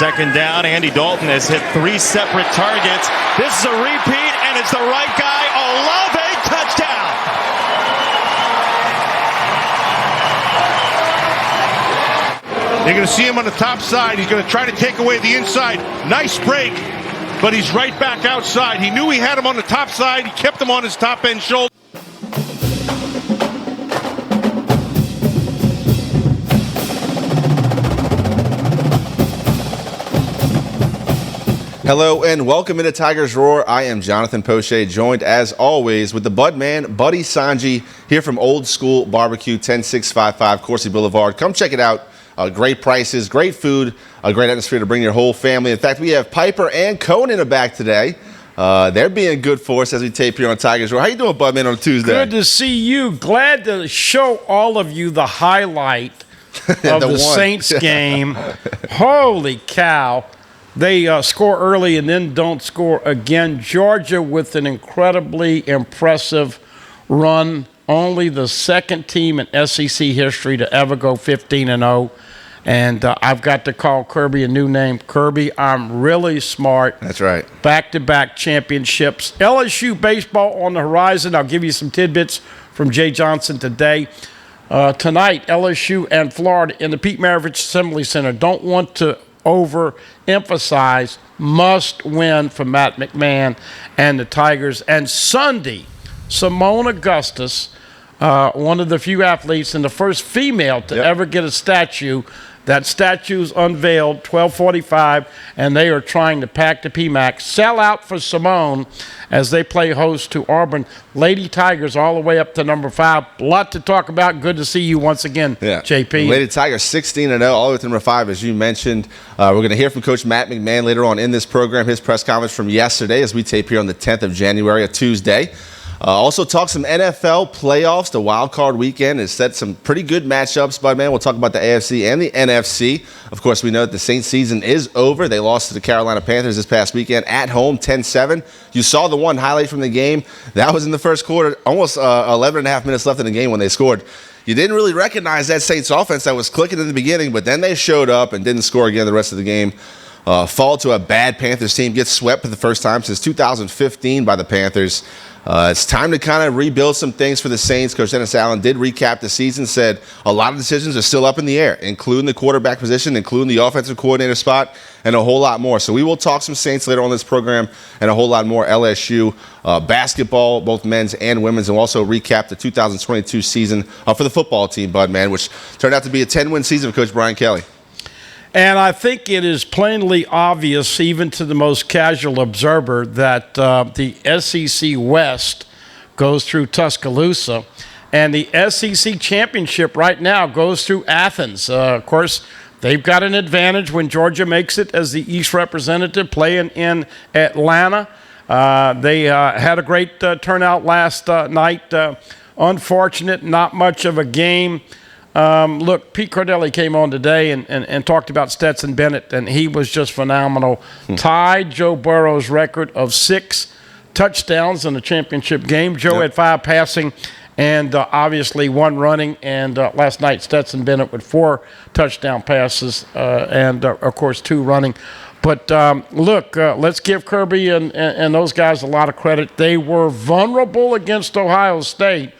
second down. Andy Dalton has hit 3 separate targets. This is a repeat, and it's the right guy. Olave, touchdown. You're going to see him on the top side. He's going to try to take away the inside. Nice break, but he's right back outside. He knew he had him on the top side. He kept him on his top end shoulder. Hello and welcome into Tigers Roar. I am Jonathan Poche, joined as always with the Bud Man, Buddy Songy, here from Old School Barbecue, 10655 Coursey Boulevard. Come check it out. Great prices, great food, a great atmosphere to bring your whole family. In fact, we have Piper and Cohen in the back today. They're being good for us as we tape here on Tigers Roar. How you doing, Bud Man, on a Tuesday? Good to see you. Glad to show all of you the highlight of the Saints game. Holy cow. They score early and then don't score again. Georgia with an incredibly impressive run. Only the second team in SEC history to ever go 15-0. And I've got to call Kirby a new name. Kirby, I'm really smart. That's right. Back-to-back championships. LSU baseball on the horizon. I'll give you some tidbits from Jay Johnson today. Tonight, LSU and Florida in the Pete Maravich Assembly Center. Don't want to overemphasize, must win for Matt McMahon and the Tigers. And Sunday, Simone Augustus, one of the few athletes and the first female to ever get a statue. That statue's unveiled, 12:45, and they are trying to pack the PMAC. Sell out for Simone as they play host to Auburn. Lady Tigers all the way up to number 5. A lot to talk about. Good to see you once again, JP. Lady Tigers 16-0, all the way to number 5, as you mentioned. We're going to hear from Coach Matt McMahon later on in this program, his press conference from yesterday as we tape here on the 10th of January, a Tuesday. Also talk some NFL playoffs. The wild card weekend has set some pretty good matchups, Bud Man. We'll talk about the AFC and the NFC. Of course, we know that the Saints season is over. They lost to the Carolina Panthers this past weekend at home, 10-7. You saw the one highlight from the game. That was in the first quarter, almost 11 and a half minutes left in the game when they scored. You didn't really recognize that Saints offense that was clicking in the beginning, but then they showed up and didn't score again the rest of the game. Fall to a bad Panthers team, gets swept for the first time since 2015 by the Panthers. It's time to kind of rebuild some things for the Saints. Coach Dennis Allen did recap the season, said a lot of decisions are still up in the air, including the quarterback position, including the offensive coordinator spot, and a whole lot more. So we will talk some Saints later on this program and a whole lot more LSU basketball, both men's and women's, and we'll also recap the 2022 season for the football team, Bud Man, which turned out to be a 10-win season for Coach Brian Kelly. And I think it is plainly obvious, even to the most casual observer, that the SEC West goes through Tuscaloosa, and the SEC Championship right now goes through Athens. Of course, they've got an advantage when Georgia makes it as the East representative playing in Atlanta. They had a great turnout last night. Unfortunate, not much of a game. Look, Pete Cardelli came on today and talked about Stetson Bennett, and he was just phenomenal. Tied Joe Burrow's record of 6 touchdowns in the championship game. Joe had 5 passing and obviously 1 running. And last night, Stetson Bennett with 4 touchdown passes and, of course, 2 running. But, look, let's give Kirby and those guys a lot of credit. They were vulnerable against Ohio State.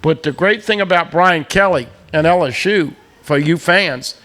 But the great thing about Brian Kelly and LSU, for you fans,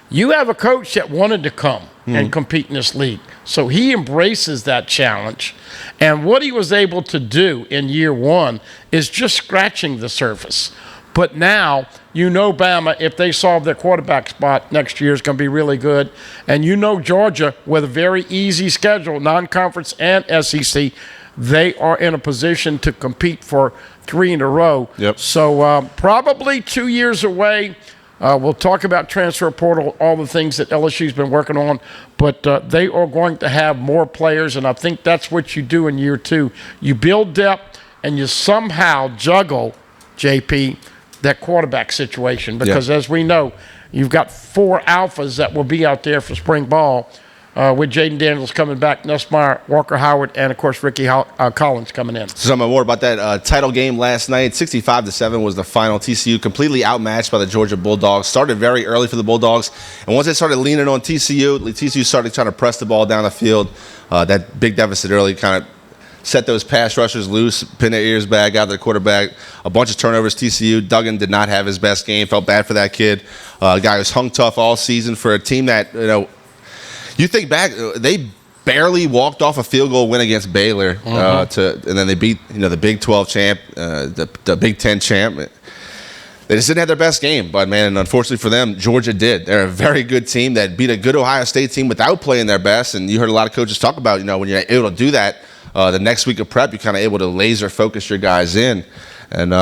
you have a coach that wanted to come and compete in this league. So he embraces that challenge. And what he was able to do in year 1 is just scratching the surface. But now, you know Bama, if they solve their quarterback spot next year, is going to be really good. And you know Georgia, with a very easy schedule, non-conference and SEC, they are in a position to compete for 3 in a row. So probably 2 years away. We'll talk about transfer portal, all the things that LSU's been working on, but they are going to have more players, and I think that's what you do in year 2. You build depth, and you somehow juggle, JP, that quarterback situation, because as we know, you've got 4 alphas that will be out there for spring ball. with Jaden Daniels coming back, Nussmeier, Walker Howard, and, of course, Ricky Collins coming in. So more about that title game last night. 65-7 was the final. TCU completely outmatched by the Georgia Bulldogs. Started very early for the Bulldogs, and once they started leaning on TCU started trying to press the ball down the field. That big deficit early kind of set those pass rushers loose, pin their ears back, out of their quarterback. A bunch of turnovers. TCU. Duggan did not have his best game. Felt bad for that kid. A guy who's hung tough all season for a team that, you think back, they barely walked off a field goal win against Baylor, and then they beat the Big 12 champ, the Big 10 champ. They just didn't have their best game, but man, unfortunately for them, Georgia did. They're a very good team that beat a good Ohio State team without playing their best. And you heard a lot of coaches talk about, when you're able to do that, the next week of prep, you're kind of able to laser focus your guys in. And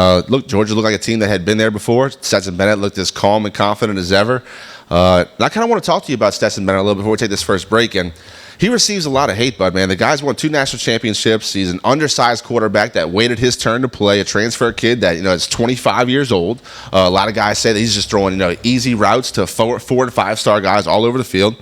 Georgia looked like a team that had been there before. Stetson Bennett looked as calm and confident as ever. And I kind of want to talk to you about Stetson Bennett a little before we take this first break. And he receives a lot of hate, bud, man. The guy's won 2 national championships. He's an undersized quarterback that waited his turn to play, a transfer kid that, is 25 years old. A lot of guys say that he's just throwing, easy routes to 4 and 5-star guys all over the field.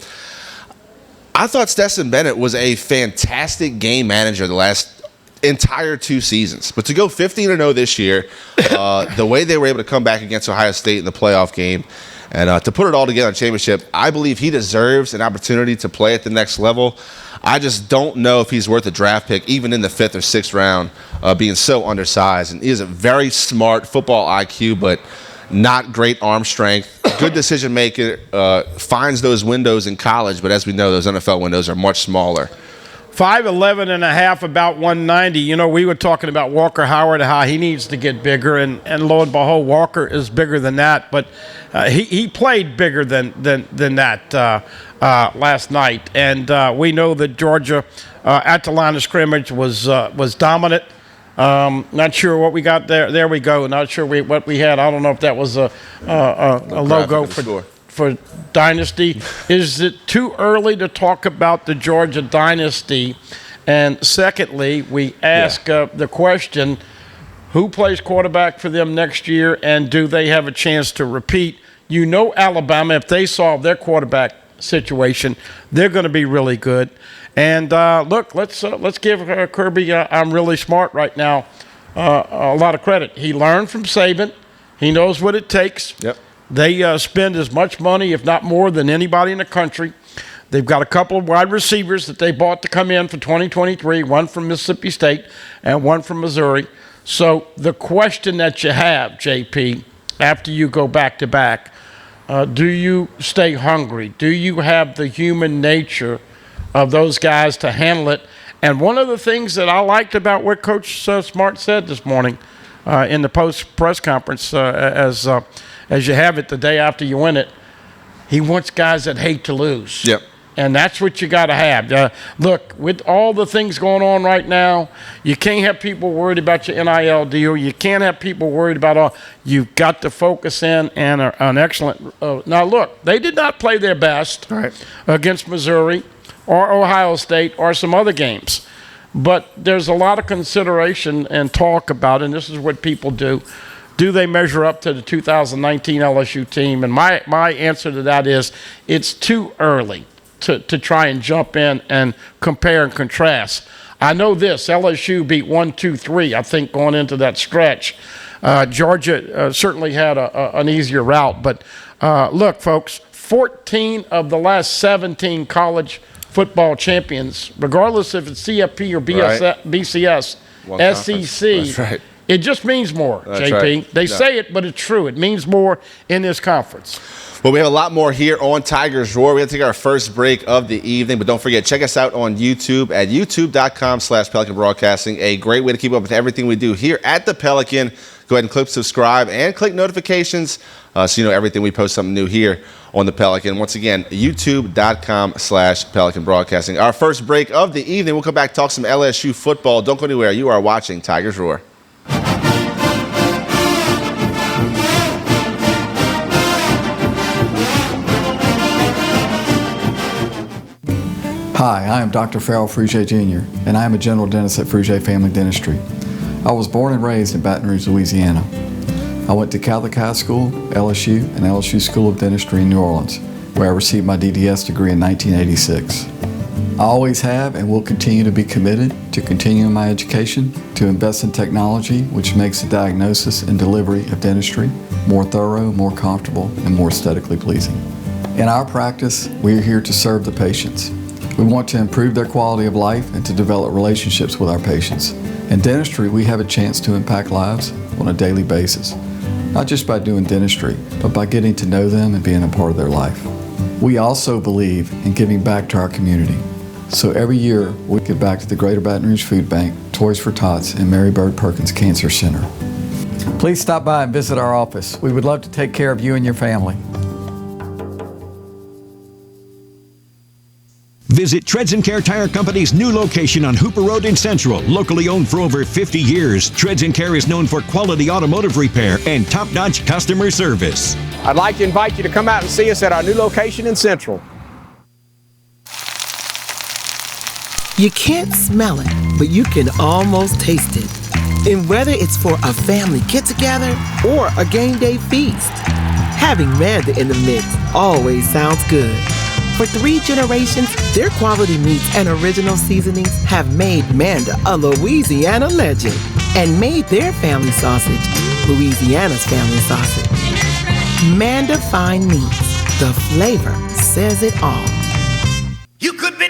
I thought Stetson Bennett was a fantastic game manager the last entire 2 seasons. But to go 15-0 this year, the way they were able to come back against Ohio State in the playoff game, and to put it all together in championship, I believe he deserves an opportunity to play at the next level. I just don't know if he's worth a draft pick, even in the 5th or 6th round, being so undersized. And he is a very smart football IQ, but not great arm strength. Good decision maker, finds those windows in college, but as we know, those NFL windows are much smaller. 5'11 and a half, about 190. We were talking about Walker Howard, how he needs to get bigger, and lo and behold, Walker is bigger than that. But he played bigger than that last night, and we know that Georgia at the line of scrimmage was dominant. Not sure what we got there. There we go. Not sure what we had. I don't know if that was a logo for Dynasty. Is it too early to talk about the Georgia Dynasty? And secondly, we ask the question, who plays quarterback for them next year, and do they have a chance to repeat? Alabama, if they solve their quarterback situation, they're going to be really good. And look, let's give Kirby, I'm really smart right now, a lot of credit. He learned from Saban. He knows what it takes. Yep. They spend as much money, if not more, than anybody in the country. They've got a couple of wide receivers that they bought to come in for 2023, one from Mississippi State and one from Missouri. So the question that you have, JP, after you go back-to-back, do you stay hungry? Do you have the human nature of those guys to handle it? And one of the things that I liked about what Coach Smart said this morning in the post-press conference, as you have it the day after you win it, he wants guys that hate to lose. Yep. And that's what you got to have. Look, with all the things going on right now, you can't have people worried about your NIL deal. You can't have people worried about all. You've got to focus in and an excellent. Now, look, they did not play their best against Missouri or Ohio State or some other games. But there's a lot of consideration and talk about, and this is what people do. Do they measure up to the 2019 LSU team? And my answer to that is it's too early to try and jump in and compare and contrast. I know this, LSU beat 1, 2, 3, I think, going into that stretch. Georgia certainly had an easier route. But look, folks, 14 of the last 17 college football champions, regardless if it's CFP or BCS, SEC, That's right. It just means more, That's JP. right. They say it, but it's true. It means more in this conference. Well, we have a lot more here on Tigers Roar. We have to take our first break of the evening, but don't forget, check us out on YouTube at youtube.com/Pelican Broadcasting. A great way to keep up with everything we do here at the Pelican. Go ahead and click subscribe and click notifications so you know everything we post something new here on the Pelican. Once again, youtube.com/Pelican Broadcasting. Our first break of the evening. We'll come back, talk some LSU football. Don't go anywhere. You are watching Tigers Roar. Hi, I am Dr. Farrell Frugier Jr., and I am a general dentist at Frugier Family Dentistry. I was born and raised in Baton Rouge, Louisiana. I went to Catholic High School, LSU, and LSU School of Dentistry in New Orleans, where I received my DDS degree in 1986. I always have and will continue to be committed to continuing my education, to invest in technology which makes the diagnosis and delivery of dentistry more thorough, more comfortable, and more aesthetically pleasing. In our practice, we are here to serve the patients. We want to improve their quality of life and to develop relationships with our patients. In dentistry, we have a chance to impact lives on a daily basis, not just by doing dentistry, but by getting to know them and being a part of their life. We also believe in giving back to our community. So every year, we give back to the Greater Baton Rouge Food Bank, Toys for Tots, and Mary Bird Perkins Cancer Center. Please stop by and visit our office. We would love to take care of you and your family. Visit Treads & Care Tire Company's new location on Hooper Road in Central. Locally owned for over 50 years, Treads & Care is known for quality automotive repair and top-notch customer service. I'd like to invite you to come out and see us at our new location in Central. You can't smell it, but you can almost taste it. And whether it's for a family get-together or a game day feast, having Manda in the mix always sounds good. For 3 generations, their quality meats and original seasonings have made Manda a Louisiana legend and made their family sausage Louisiana's family sausage. Manda Fine Meats. The flavor says it all.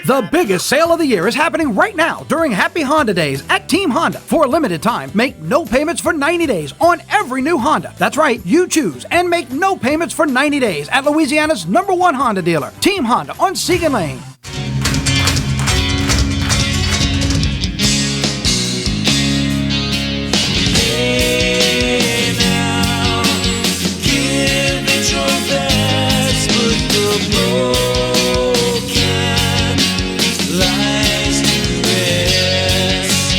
The biggest sale of the year is happening right now during Happy Honda Days at Team Honda. For a limited time, make no payments for 90 days on every new Honda. That's right, you choose and make no payments for 90 days at Louisiana's #1 Honda dealer, Team Honda on Segan Lane. Hey now, give it your best, put the broken lies to rest.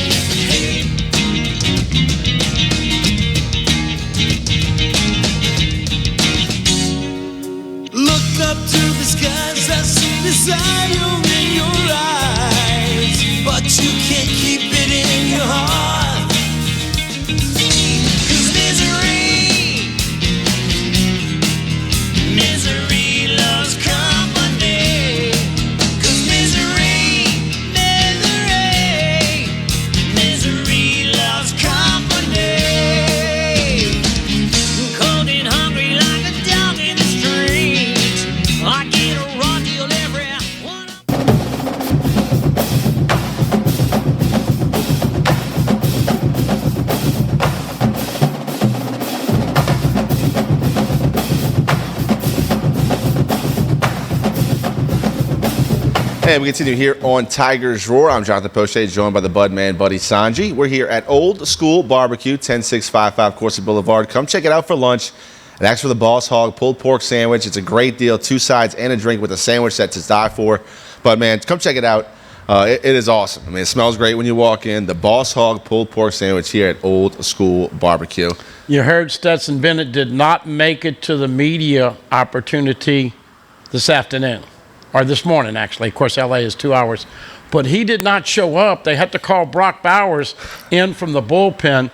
Look up to the skies, I see desire in your eyes, but you can't keep it in your heart. 'Cause misery loves company. 'Cause misery loves company. Cold and hungry like a dog in the street. I get a raw deal every one. And we continue here on Tigers Roar. I'm Jonathan Poche, joined by the Budman buddy Songy. We're here at Old School Barbecue, 10655 Corsi Boulevard. Come check it out for lunch and ask for the Boss Hog pulled pork sandwich. It's a great deal, 2 sides and a drink with a sandwich that's to die for. But man, come check it out. It is awesome. I mean, it smells great when you walk in. The Boss Hog pulled pork sandwich here at Old School Barbecue. You heard Stetson Bennett did not make it to the media opportunity this afternoon, or this morning, actually. Of course, L.A. is 2 hours. But he did not show up. They had to call Brock Bowers in from the bullpen.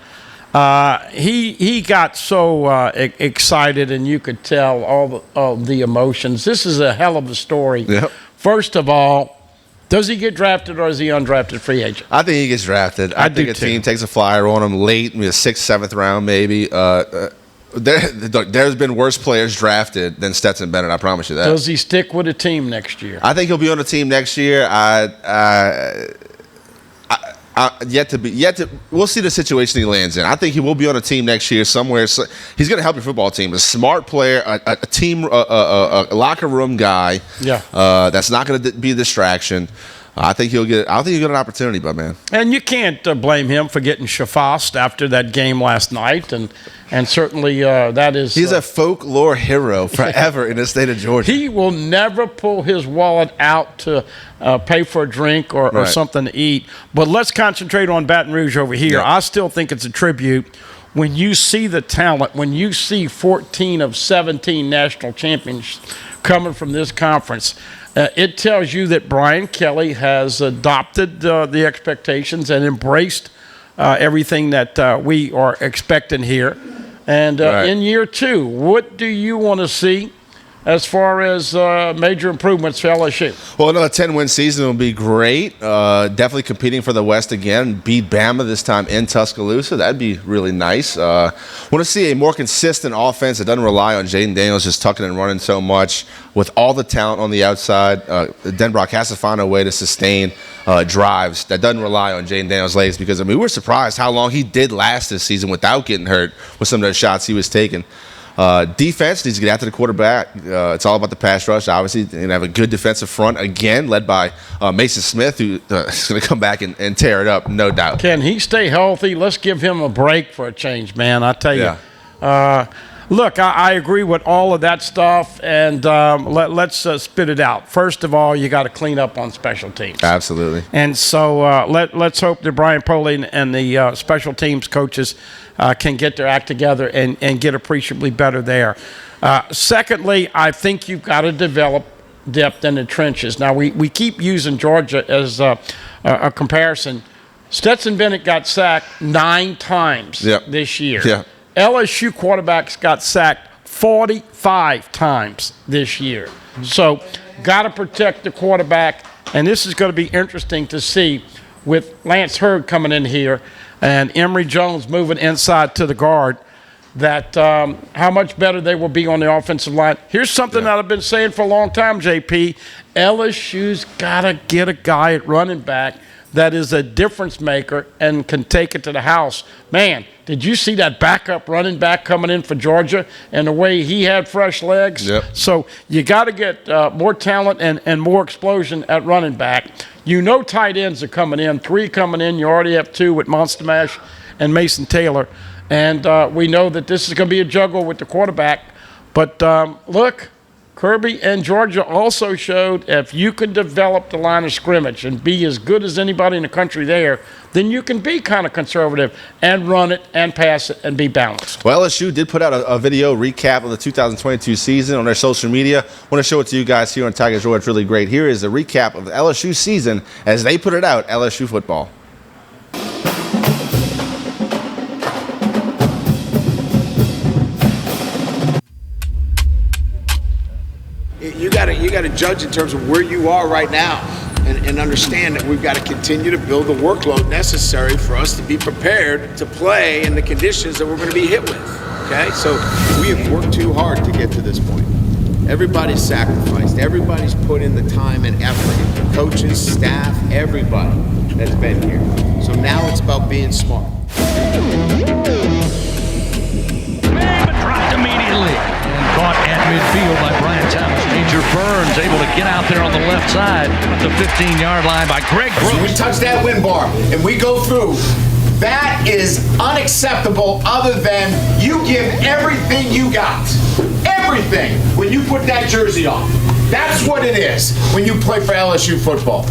He got so excited, and you could tell all the emotions. This is a hell of a story. Yep. First of all, does he get drafted or is he undrafted free agent? I think he gets drafted. I think a team takes a flyer on him late, maybe the 6th, 7th round, maybe. There's been worse players drafted than Stetson Bennett. I promise you that. Does he stick with a team next year? I think he'll be on the team next year. We'll see the situation he lands in. I think he will be on a team next year somewhere. So he's going to help your football team. A smart player, a team, a locker room guy. Yeah. That's not going to be a distraction. I think he'll get an opportunity, but man. And you can't blame him for getting shafosed after that game last night, and certainly that is. He's a folklore hero forever in the state of Georgia. He will never pull his wallet out to pay for a drink or something to eat. But let's concentrate on Baton Rouge over here. Yeah. I still think it's a tribute. When you see the talent, when you see 14 of 17 national champions coming from this conference, it tells you that Brian Kelly has adopted the expectations and embraced everything that we are expecting here. And in year 2, what do you want to see as far as major improvements for LSU? Well, another 10-win season would be great. Definitely competing for the West again. Beat Bama this time in Tuscaloosa. That'd be really nice. Want to see a more consistent offense that doesn't rely on Jaden Daniels just tucking and running so much. With all the talent on the outside, Denbrock has to find a way to sustain drives that doesn't rely on Jaden Daniels' legs, because, I mean, we were surprised how long he did last this season without getting hurt with some of those shots he was taking. Defense needs to get after the quarterback. It's all about the pass rush. Obviously, they're going to have a good defensive front again, led by Mason Smith, who is going to come back and tear it up, no doubt. Can he stay healthy? Let's give him a break for a change, man. I tell you. Look, I agree with all of that stuff, and let's spit it out. First of all, you got to clean up on special teams. Absolutely. And so let's hope that Brian Poley and the special teams coaches can get their act together and get appreciably better there. Secondly, I think you've got to develop depth in the trenches. Now, we keep using Georgia as a comparison. Stetson Bennett got sacked 9 times this year. Yeah. LSU quarterbacks got sacked 45 times this year. So, got to protect the quarterback. And this is going to be interesting to see with Lance Hurd coming in here and Emory Jones moving inside to the guard, that how much better they will be on the offensive line. Here's something that I've been saying for a long time, JP. LSU's got to get a guy at running back that is a difference maker and can take it to the house. Man, did you see that backup running back coming in for Georgia and the way he had fresh legs? Yep. So you got to get more talent and more explosion at running back. You know tight ends are coming in. 3 coming in. You already have 2 with Monster Mash and Mason Taylor. And we know that this is going to be a juggle with the quarterback. But look, Kirby and Georgia also showed if you can develop the line of scrimmage and be as good as anybody in the country there, then you can be kind of conservative and run it and pass it and be balanced. Well, LSU did put out a video recap of the 2022 season on their social media. I want to show it to you guys here on Tigers Roar. It's really great. Here is a recap of the LSU season as they put it out, LSU football. You got to judge in terms of where you are right now and understand that we've got to continue to build the workload necessary for us to be prepared to play in the conditions that we're going to be hit with, okay? So we have worked too hard to get to this point. Everybody's sacrificed. Everybody's put in the time and effort. Coaches, staff, everybody that's been here. So now it's about being smart. Dropped immediately and caught at midfield by Brian Thomas. Major Burns able to get out there on the left side at the 15-yard line by Greg Brooks. So we touch that win bar and we go through. That is unacceptable other than you give everything you got. Everything when you put that jersey on. That's what it is when you play for LSU football.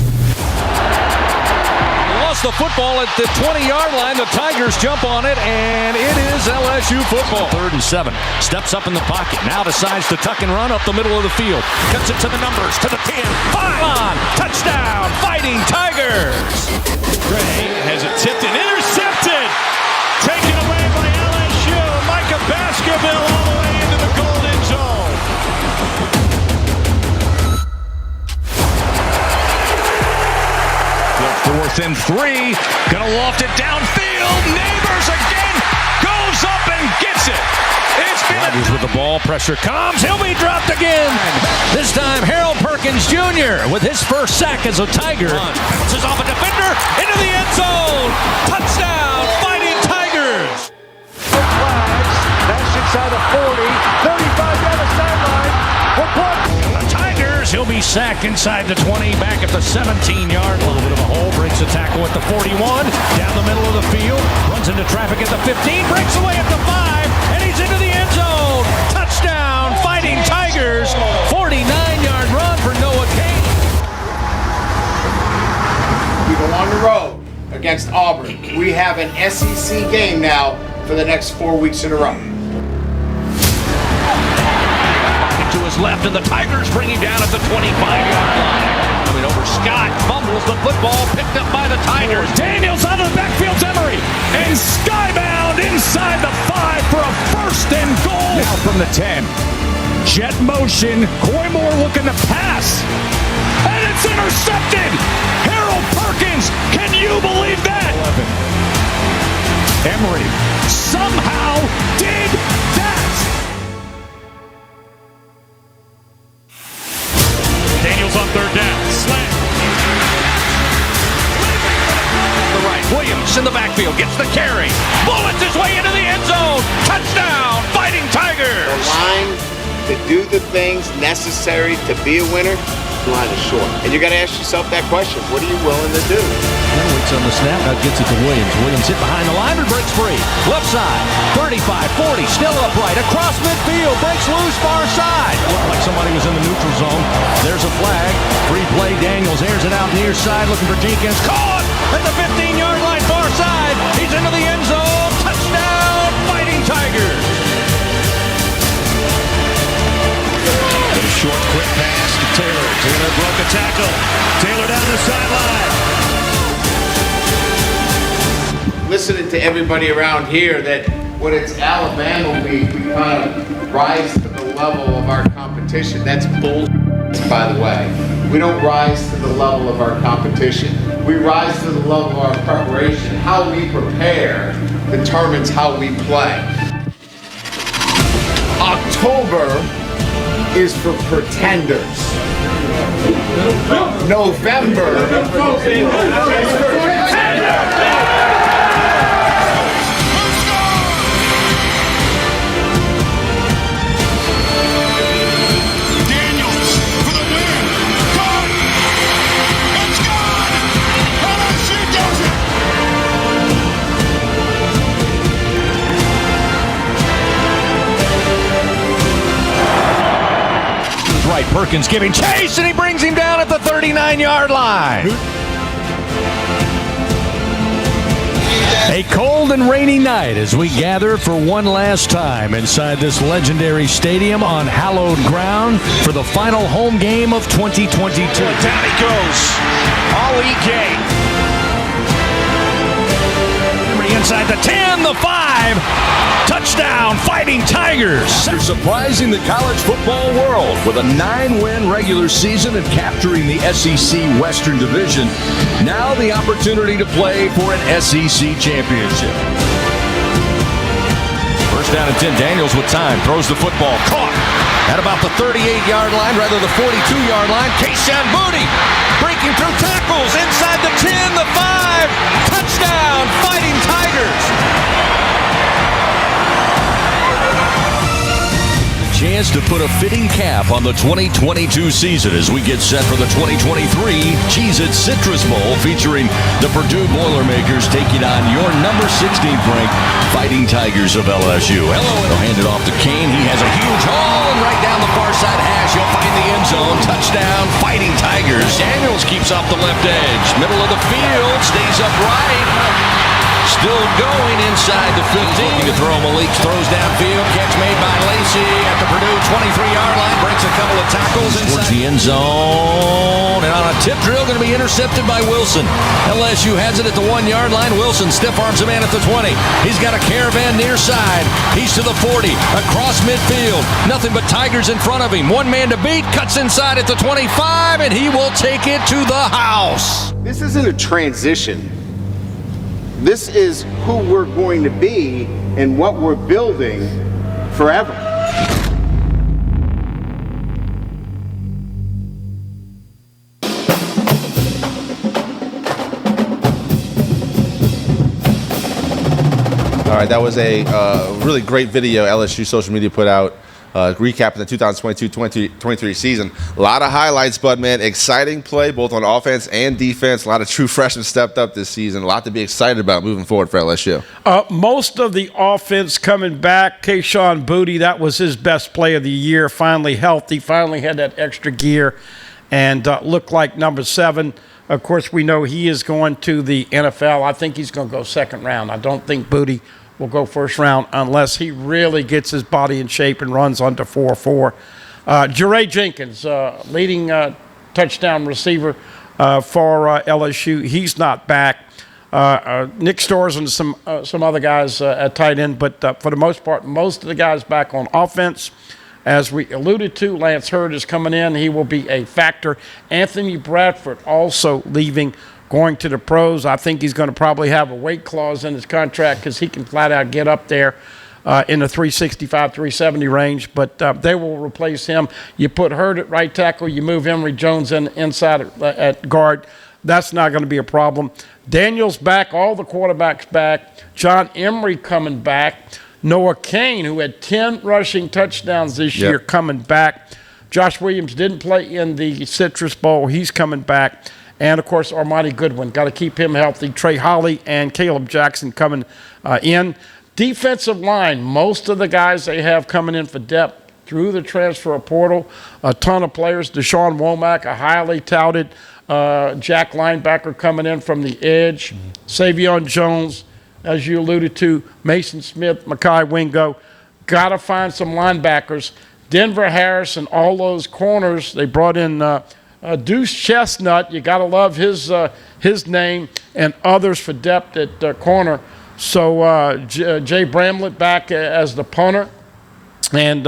The football at the 20-yard line. The Tigers jump on it, and it is LSU football. 3rd and 7. Steps up in the pocket. Now decides to tuck and run up the middle of the field. Cuts it to the numbers, to the 10. 5 on. Touchdown. Fighting Tigers. Gray has it tipped and intercepted. Taken away by LSU. Micah Baskerville all the way into the golden zone. 4th and 3, gonna loft it downfield. Neighbors again, goes up and gets it. It's been Rodgers with the ball, pressure comes, he'll be dropped again. This time Harold Perkins Jr. with his first sack as a Tiger. Bounces off a defender into the end zone. Touchdown, Fighting Tigers. That's inside the 40, 35 down the sideline. The Tigers, he'll be sacked inside the 20, back at the 17-yard line. A little bit of a hole, breaks a tackle at the 41, down the middle of the field, runs into traffic at the 15, breaks away at the 5, and he's into the end zone. Touchdown, Fighting Tigers, 49-yard run for Noah Kane. We go on the road against Auburn. We have an SEC game now for the next 4 weeks in a row. To his left, and the Tigers bring him down at the 25-yard line. Coming over, Scott fumbles the football, picked up by the Tigers. Daniels out of the backfield, Emery, and skybound inside the 5 for a 1st and goal. Now from the 10. Jet motion. Coy Moore looking to pass. And it's intercepted. Harold Perkins. Can you believe that? 11. Emery somehow did that. Daniels on third down. Slant. The right. Williams in the backfield. Gets the carry. Bullets his way into the end zone. Touchdown. Fighting Tigers. The line to do the things necessary to be a winner, the line is short. And you got to ask yourself that question. What are you willing to do? Waits on the snap. Now gets it to Williams. Williams hit behind the line and breaks free. Left side. 35, 40. Still upright. Across midfield. Breaks loose. Far side. Looked like somebody was in the neutral zone. There's a flag. Free play. Daniels airs it out near side. Looking for Jenkins. Caught at the 15-yard line. Far side. He's into the end zone. Touchdown. Fighting Tigers. Short, quick pass to Taylor. Taylor broke a tackle. Taylor down the sideline. Listening to everybody around here that when it's Alabama week, we kind of rise to the level of our competition. That's bull, by the way. We don't rise to the level of our competition. We rise to the level of our preparation. How we prepare determines how we play. October is for pretenders. November is for pretenders. Daniels for the win. Gone. It's gone. LSU does it. Right, Perkins giving chase, and he brings him down at the 39-yard line. A cold and rainy night as we gather for one last time inside this legendary stadium on hallowed ground for the final home game of 2022. Down he goes. All E.K. Inside the 10, the 5. Touchdown, Fighting Tigers. After surprising the college football world with a 9-win regular season and capturing the SEC Western Division, now the opportunity to play for an SEC championship. First down and 10, Daniels with time, throws the football, caught at about the 38-yard line, rather the 42-yard line. Keyshawn Booty breaking through tackles, inside the 10, the 5. Touchdown, Fighting Tigers. Chance to put a fitting cap on the 2022 season as we get set for the 2023 Cheez-It Citrus Bowl featuring the Purdue Boilermakers taking on your number 16th ranked Fighting Tigers of LSU. Hello, and they'll hand it off to Kane. He has a huge haul, and right down the far side hash, he'll find the end zone. Touchdown, Fighting Tigers. Daniels keeps off the left edge. Middle of the field, stays upright. Still going inside the 15. Looking to throw. Malik throws downfield. Catch made by Lacey at the Purdue 23-yard line. Breaks a couple of tackles towards the end zone. And on a tip drill, going to be intercepted by Wilson. LSU has it at the 1-yard line. Wilson stiff arms a man at the 20. He's got a caravan near side. He's to the 40. Across midfield. Nothing but Tigers in front of him. One man to beat. Cuts inside at the 25. And he will take it to the house. This isn't a transition. This is who we're going to be and what we're building forever. All right, that was a really great video LSU social media put out. Recapping the 2022-23 season. A lot of highlights, Bud, man. Exciting play both on offense and defense. A lot of true freshmen stepped up this season. A lot to be excited about moving forward for LSU. Most of the offense coming back. Keyshawn Booty, that was his best play of the year. Finally healthy. Finally had that extra gear and looked like number 7. Of course, we know he is going to the NFL. I think he's going to go second round. I don't think Booty will go first round unless he really gets his body in shape and runs under 4.4. Jeray Jenkins, leading touchdown receiver for LSU. He's not back. Nick Storrs and some other guys at tight end, but for the most part, most of the guys back on offense. As we alluded to, Lance Hurd is coming in. He will be a factor. Anthony Bradford also leaving, going to the pros. I think he's going to probably have a weight clause in his contract because he can flat out get up there in the 365, 370 range. But they will replace him. You put Hurd at right tackle. You move Emory Jones inside at guard. That's not going to be a problem. Daniel's back. All the quarterbacks back. John Emery coming back. Noah Cain, who had 10 rushing touchdowns this year, coming back. Josh Williams didn't play in the Citrus Bowl. He's coming back. And, of course, Armani Goodwin. Got to keep him healthy. Trey Holly and Caleb Jackson coming in. Defensive line, most of the guys they have coming in for depth through the transfer portal. A ton of players. Deshaun Womack, a highly touted Jack linebacker coming in from the edge. Savion Jones, as you alluded to, Mason Smith, Mekhi Wingo. Got to find some linebackers. Denver Harris and all those corners. They brought in Deuce Chestnut. You got to love his name, and others for depth at corner. So Jay Bramlett back as the punter, and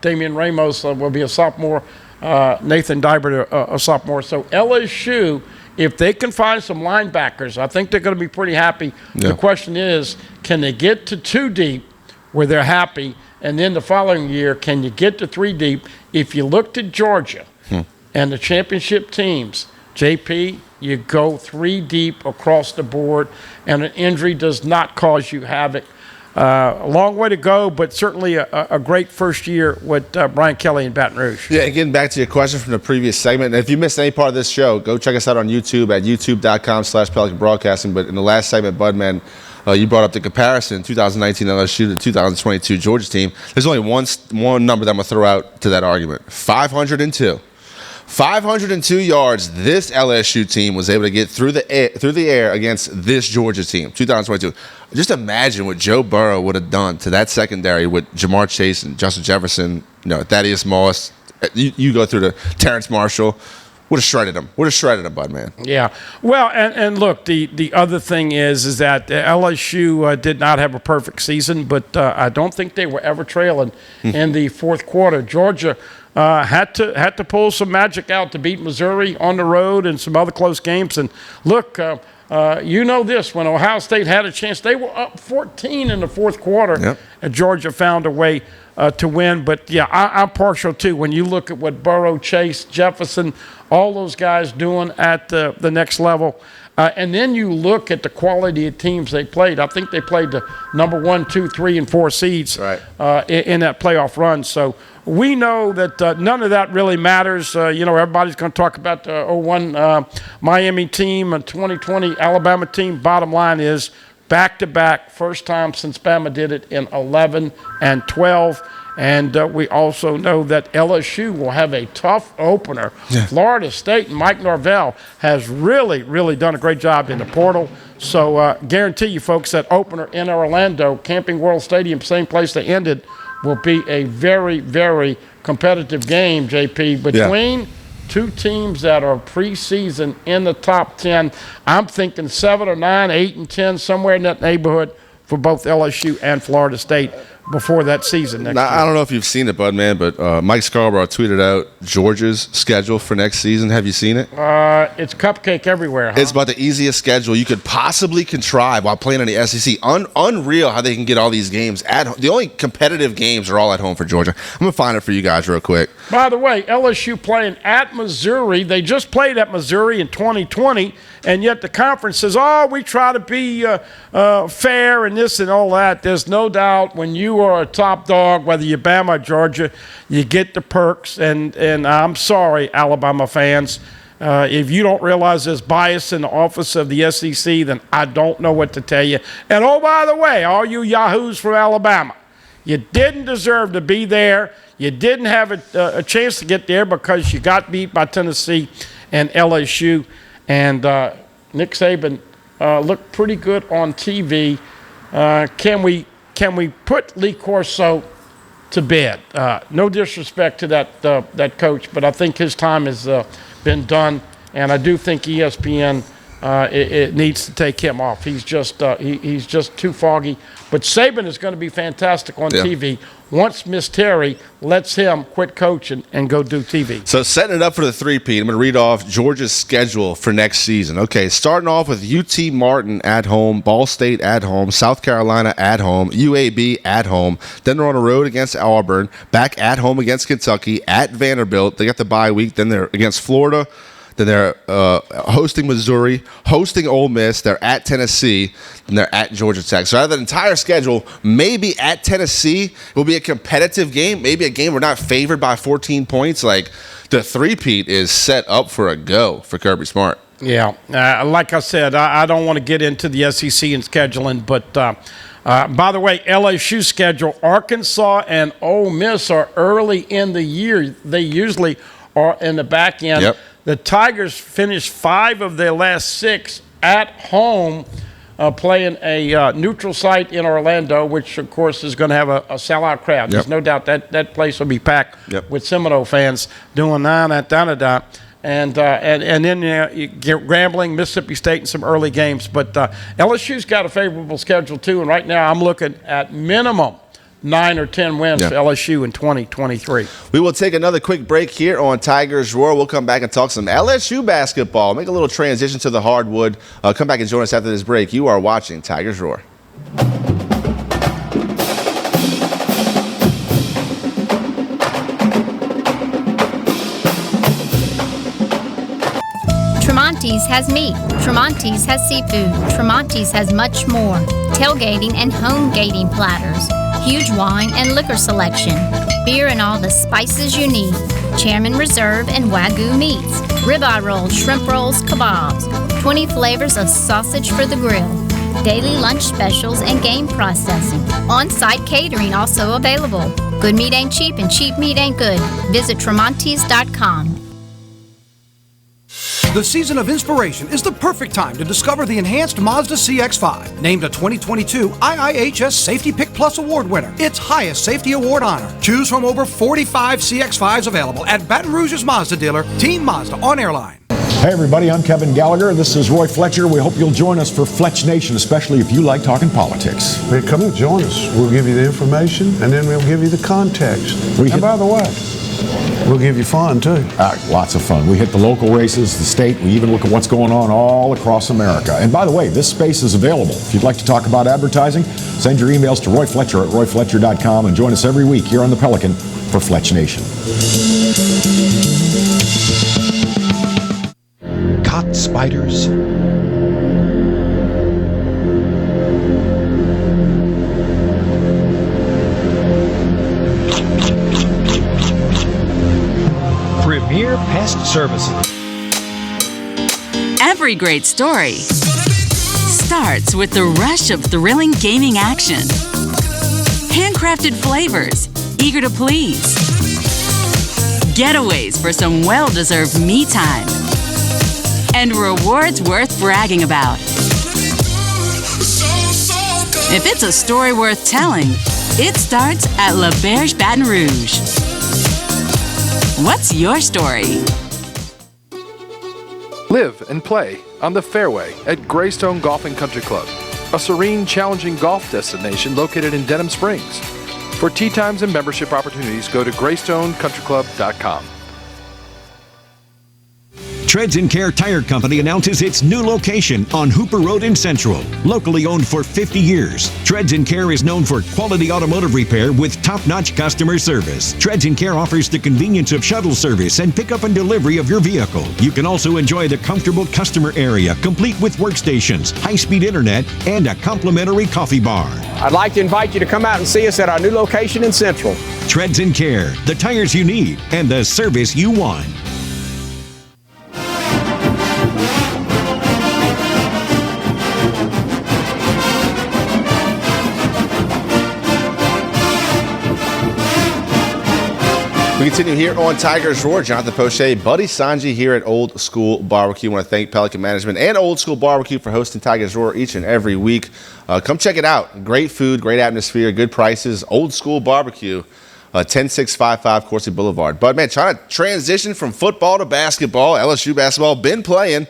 Damian Ramos will be a sophomore. Nathan Dybert, a sophomore. So LSU, if they can find some linebackers, I think they're going to be pretty happy. Yeah. The question is, can they get to 2 deep where they're happy? And then the following year, can you get to 3 deep? If you looked at Georgia and the championship teams, JP, you go 3 deep across the board, and an injury does not cause you havoc. A long way to go, but certainly a great first year with Brian Kelly in Baton Rouge. Yeah, and getting back to your question from the previous segment, and if you missed any part of this show, go check us out on YouTube at youtube.com/Pelican Broadcasting. But in the last segment, Budman, you brought up the comparison, 2019 LSU to 2022 Georgia team. There's only one number that I'm going to throw out to that argument, 502. 502 yards this LSU team was able to get through the air against this Georgia team, 2022. Just imagine what Joe Burrow would have done to that secondary with Jamar Chase and Justin Jefferson, Thaddeus Moss. You go through the Terrence Marshall. Would have shredded him. Bud, man. Yeah. Well, and look, the other thing is that LSU did not have a perfect season, but I don't think they were ever trailing in the fourth quarter. Georgia had to pull some magic out to beat Missouri on the road and some other close games. And look, this, when Ohio State had a chance, they were up 14 in the fourth quarter, and Georgia found a way to win. But, yeah, I'm partial, too. When you look at what Burrow, Chase, Jefferson, all those guys doing at the next level, and then you look at the quality of teams they played. I think they played the number 1, 2, 3, and 4 seeds in that playoff run. So we know that none of that really matters. Everybody's going to talk about the 01 Miami team and 2020 Alabama team. Bottom line is back-to-back, first time since Bama did it in 11 and 12. And we also know that LSU will have a tough opener. Yeah. Florida State and Mike Norvell has really, really done a great job in the portal. So guarantee you folks that opener in Orlando, Camping World Stadium, same place they ended, will be a very, very competitive game, JP, between two teams that are preseason in the top 10. I'm thinking 7 or 9, 8 and 10, somewhere in that neighborhood for both LSU and Florida State before that season next year. I don't know if you've seen it, Bud, man, but Mike Scarborough tweeted out Georgia's schedule for next season. Have you seen it? It's cupcake everywhere, huh? It's about the easiest schedule you could possibly contrive while playing in the SEC. Unreal how they can get all these games at home. The only competitive games are all at home for Georgia. I'm going to find it for you guys real quick. By the way, LSU playing at Missouri. They just played at Missouri in 2020, and yet the conference says, we try to be fair and this and all that. There's no doubt when you are a top dog, whether you're Bama or Georgia, you get the perks. And I'm sorry, Alabama fans. If you don't realize there's bias in the office of the SEC, then I don't know what to tell you. And, by the way, all you yahoos from Alabama, you didn't deserve to be there. You didn't have a chance to get there because you got beat by Tennessee and LSU. And Nick Saban looked pretty good on TV. Can we put Lee Corso to bed? No disrespect to that coach, but I think his time has been done, and I do think ESPN it needs to take him off. He's just he's just too foggy. But Saban is going to be fantastic on TV once Miss Terry lets him quit coaching and go do TV. So setting it up for the three-peat, I'm going to read off Georgia's schedule for next season. Okay, starting off with UT Martin at home, Ball State at home, South Carolina at home, UAB at home. Then they're on the road against Auburn, back at home against Kentucky, at Vanderbilt. They got the bye week. Then they're against Florida. Then they're hosting Missouri, hosting Ole Miss. They're at Tennessee, and they're at Georgia Tech. So out of the entire schedule, maybe at Tennessee will be a competitive game, maybe a game we're not favored by 14 points. Like, the three-peat is set up for a go for Kirby Smart. Yeah, like I said, I don't want to get into the SEC and scheduling, but by the way, LSU schedule, Arkansas and Ole Miss are early in the year. They usually are in the back end. Yep. The Tigers finished 5 of their last 6 at home, playing a neutral site in Orlando, which, of course, is going to have a sellout crowd. There's no doubt that place will be packed with Seminole fans doing da-da-da-da-da. And then you get Grambling, Mississippi State, and some early games. But LSU's got a favorable schedule, too. And right now I'm looking at minimum 9 or 10 wins for LSU in 2023. We will take another quick break here on Tigers Roar. We'll come back and talk some LSU basketball. Make a little transition to the hardwood. Come back and join us after this break. You are watching Tigers Roar. Tremonti's has meat. Tremonti's has seafood. Tremonti's has much more. Tailgating and home gating platters. Huge wine and liquor selection. Beer and all the spices you need. Chairman Reserve and Wagyu meats. Ribeye rolls, shrimp rolls, kebabs. 20 flavors of sausage for the grill. Daily lunch specials and game processing. On-site catering also available. Good meat ain't cheap and cheap meat ain't good. Visit Tremonti's.com. The season of inspiration is the perfect time to discover the enhanced Mazda CX-5, named a 2022 IIHS Safety Pick Plus Award winner, its highest safety award honor. Choose from over 45 CX-5s available at Baton Rouge's Mazda dealer, Team Mazda on Airline. Hey everybody, I'm Kevin Gallagher. This is Roy Fletcher. We hope you'll join us for Fletch Nation, especially if you like talking politics. Man, come and join us. We'll give you the information, and then we'll give you the context. And by the way, we'll give you fun, too. Lots of fun. We hit the local races, the state. We even look at what's going on all across America. And by the way, this space is available. If you'd like to talk about advertising, send your emails to Roy Fletcher at royfletcher.com and join us every week here on the Pelican for Fletch Nation. Caught spiders. Premier Pest Services. Every great story starts with the rush of thrilling gaming action. Handcrafted flavors, eager to please. Getaways for some well-deserved me time. And rewards worth bragging about. If it's a story worth telling, it starts at La Berge Baton Rouge. What's your story? Live and play on the fairway at Greystone Golf and Country Club, a serene, challenging golf destination located in Denham Springs. For tee times and membership opportunities, go to GreystoneCountryClub.com. Treads & Care Tire Company announces its new location on Hooper Road in Central. Locally owned for 50 years, Treads & Care is known for quality automotive repair with top-notch customer service. Treads & Care offers the convenience of shuttle service and pickup and delivery of your vehicle. You can also enjoy the comfortable customer area, complete with workstations, high-speed internet, and a complimentary coffee bar. I'd like to invite you to come out and see us at our new location in Central. Treads & Care, the tires you need and the service you want. We continue here on Tigers Roar. Jonathan Poche, Buddy Songy here at Old School Barbecue. I want to thank Pelican Management and Old School Barbecue for hosting Tigers Roar each and every week. Come check it out. Great food, great atmosphere, good prices. Old School Barbecue, 10655 Coursey Boulevard. But, man, trying to transition from football to basketball, LSU basketball, been playing.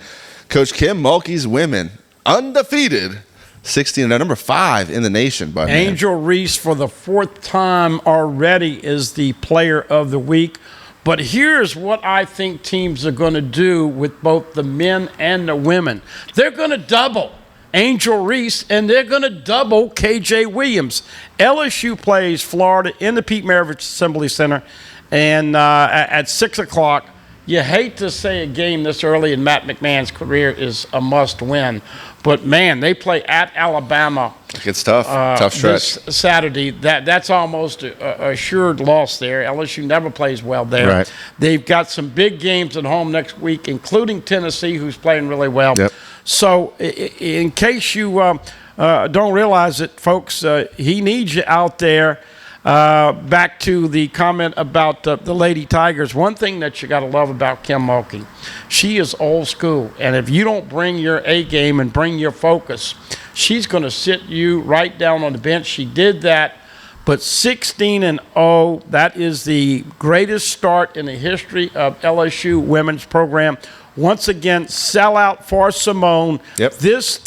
Coach Kim Mulkey's women, undefeated, 16 and number 5 in the nation. But Angel Reese, for the 4th time already, is the player of the week. But here's what I think teams are going to do with both the men and the women. They're going to double Angel Reese, and they're going to double KJ Williams. LSU plays Florida in the Pete Maravich Assembly Center, and at 6 o'clock. You hate to say a game this early in Matt McMahon's career is a must-win, but, man, they play at Alabama. It's tough. Tough stretch. This Saturday. That's almost a assured loss there. LSU never plays well there. Right. They've got some big games at home next week, including Tennessee, who's playing really well. Yep. So in case you don't realize it, folks, he needs you out there. Back to the comment about the Lady Tigers. One thing that you got to love about Kim Mulkey, she is old school. And if you don't bring your A game and bring your focus, she's going to sit you right down on the bench. She did that. But 16-0, that is the greatest start in the history of LSU women's program. Once again, sellout for Simone. Yep. This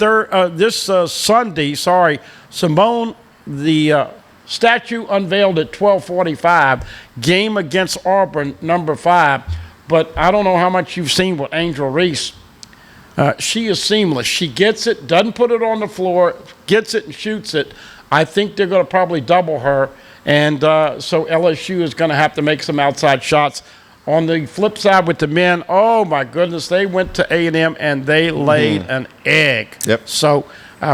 Sunday, Simone, the statue unveiled at 12:45, game against Auburn, number 5. But I don't know how much you've seen with Angel Reese. She is seamless. She gets it, doesn't put it on the floor, gets it and shoots it. I think they're going to probably double her, and so LSU is going to have to make some outside shots. On the flip side with the men, oh, my goodness, they went to A&M and they laid an egg. Yep. So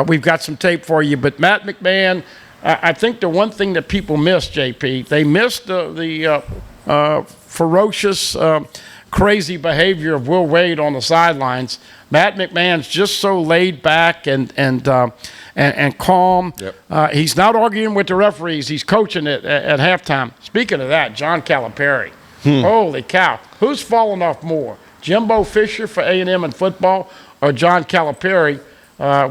we've got some tape for you. But Matt McMahon, I think the one thing that people missed, JP, they missed the ferocious, crazy behavior of Will Wade on the sidelines. Matt McMahon's just so laid back and calm. Yep. He's not arguing with the referees. He's coaching it at halftime. Speaking of that, John Calipari. Holy cow. Who's fallen off more? Jimbo Fisher for A&M in football or John Calipari